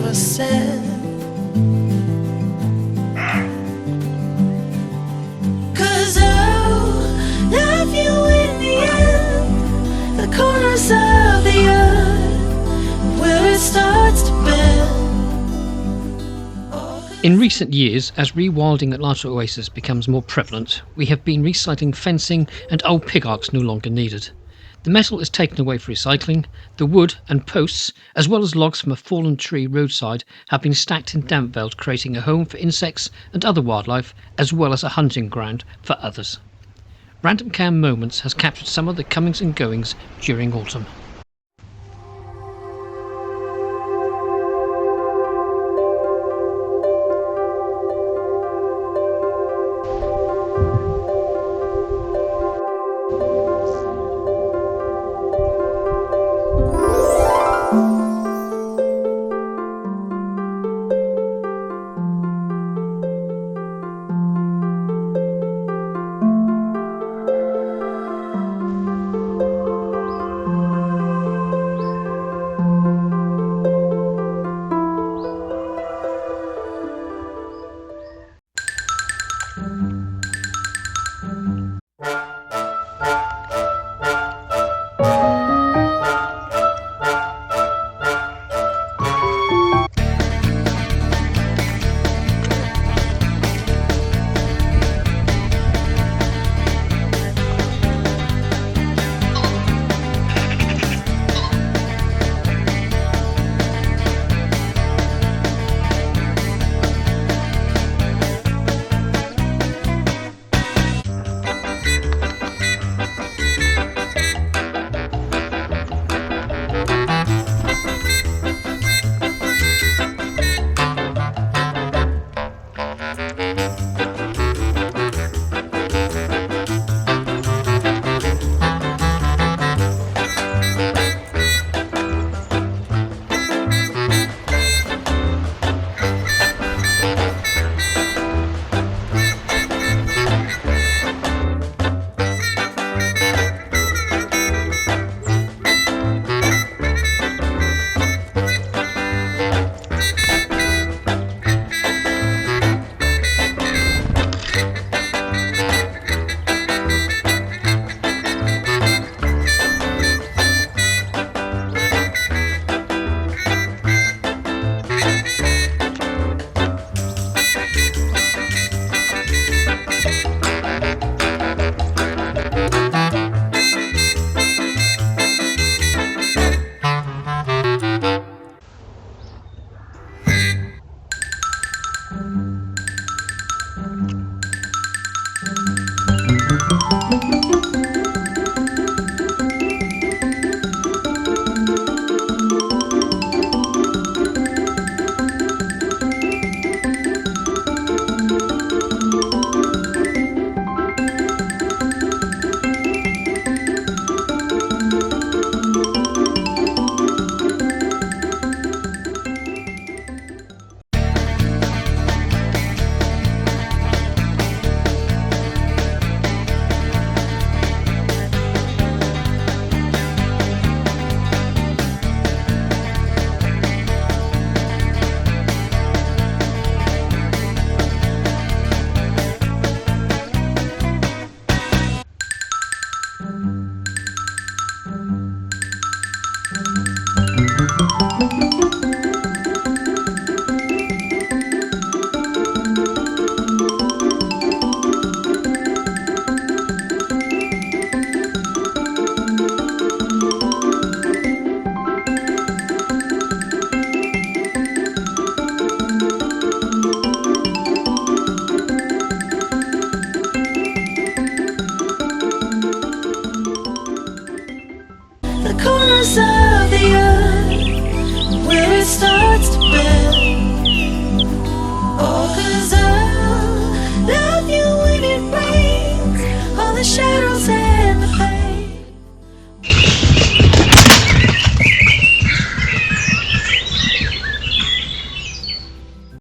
ever said. 'Cause I'll love you in the end, the corners of the earth where it starts to bend. In recent years, as rewilding at Larter Oasis becomes more prevalent, we have been recycling fencing and old pig arcs no longer needed. The metal is taken away for recycling, the wood and posts, as well as logs from a fallen tree roadside, have been stacked in damp veld, creating a home for insects and other wildlife, as well as a hunting ground for others. Random Cam Moments has captured some of the comings and goings during autumn.